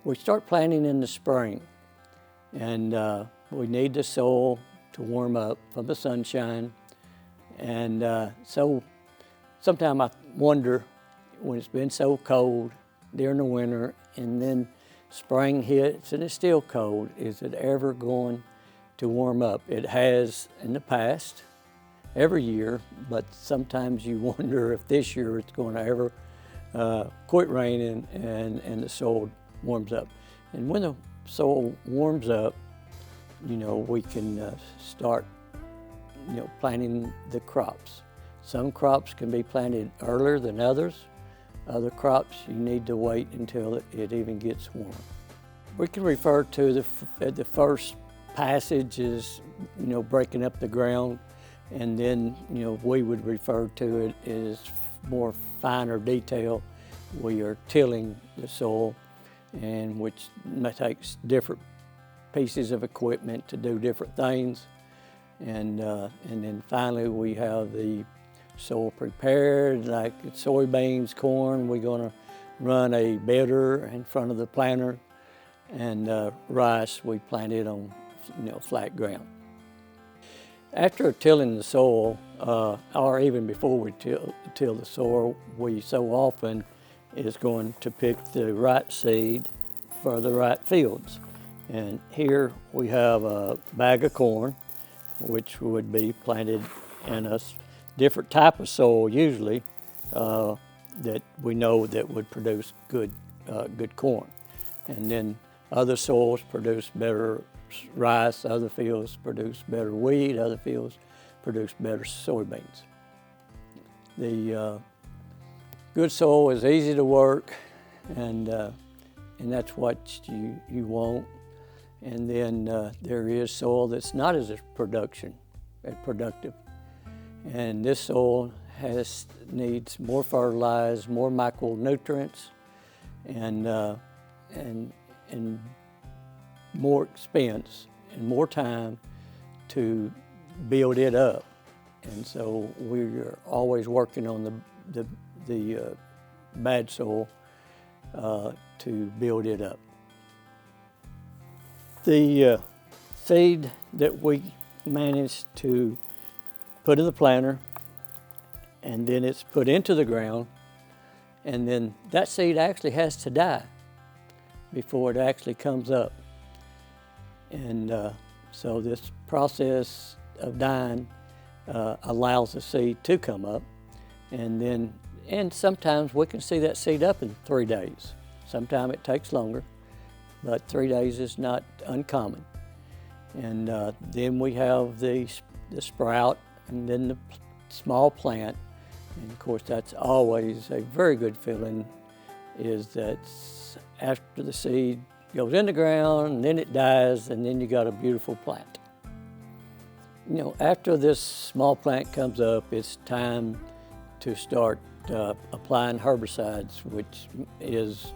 We start planting in the spring, and we need the soil to warm up from the sunshine. And so sometimes I wonder, when it's been so cold during the winter and then spring hits and it's still cold, is it ever going to warm up? It has in the past, every year, but sometimes you wonder if this year it's going to ever quit raining and the soil warms up. And when the soil warms up, you know, we can start, you know, planting the crops. Some crops can be planted earlier than others. Other crops, you need to wait until it even gets warm. We can refer to the first passage as, you know, breaking up the ground, and then, you know, we would refer to it as more finer detail. We are tilling the soil, and which takes different pieces of equipment to do different things. And then finally we have the soil prepared, like soybeans, corn. We're going to run a bedder in front of the planter, and rice we planted on, you know, flat ground. After tilling the soil, or even before we till the soil, we so often is going to pick the right seed for the right fields. And here we have a bag of corn, which would be planted in a different type of soil usually, that we know that would produce good corn. And then other soils produce better rice, other fields produce better wheat, other fields produce better soybeans. The good soil is easy to work, and that's what you want. And then there is soil that's not as productive. And this soil needs more fertilizer, more micronutrients, and more expense and more time to build it up. And so we're always working on the bad soil to build it up. The seed that we managed to put in the planter, and then it's put into the ground, and then that seed actually has to die before it actually comes up. And so this process of dying allows the seed to come up, and sometimes we can see that seed up in 3 days. Sometimes it takes longer, but 3 days is not uncommon. And then we have the sprout, and then the small plant. And of course, that's always a very good feeling, is that after the seed goes in the ground, and then it dies, and then you got a beautiful plant. You know, after this small plant comes up, it's time to start applying herbicides, which is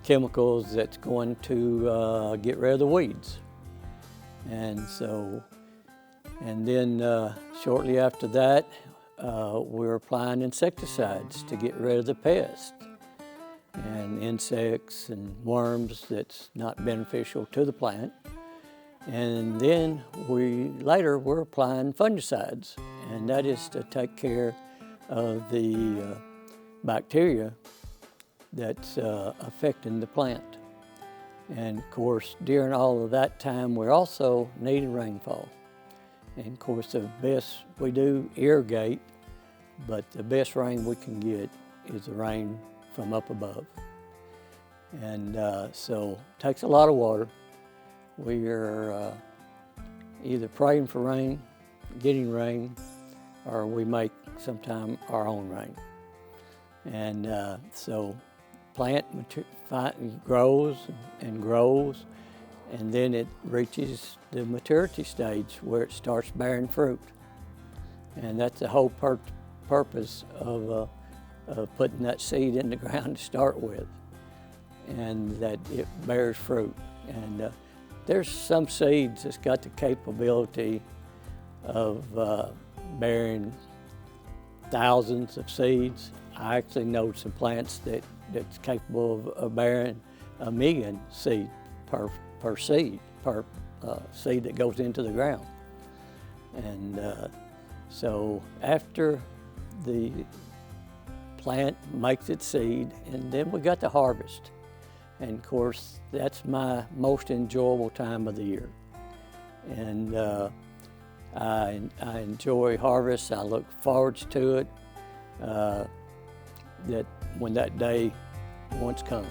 chemicals that's going to get rid of the weeds. And then shortly after that, we're applying insecticides to get rid of the pests and insects and worms that's not beneficial to the plant. And then later we're applying fungicides, and that is to take care of the bacteria that's affecting the plant. And of course, during all of that time, we're also needing rainfall. And of course, we do irrigate, but the best rain we can get is the rain from up above. And so it takes a lot of water. We are either praying for rain, getting rain, or we make sometime our own rain. And so plant grows and grows, and then it reaches the maturity stage where it starts bearing fruit. And that's the whole purpose of putting that seed in the ground to start with, and that it bears fruit. And there's some seeds that's got the capability of bearing thousands of seeds. I actually know some plants that's capable of bearing 1 million seed per seed, seed that goes into the ground. And so after the plant makes its seed, and then we got to harvest. And of course, that's my most enjoyable time of the year. And I enjoy harvest. I look forward to it, that when that day once comes.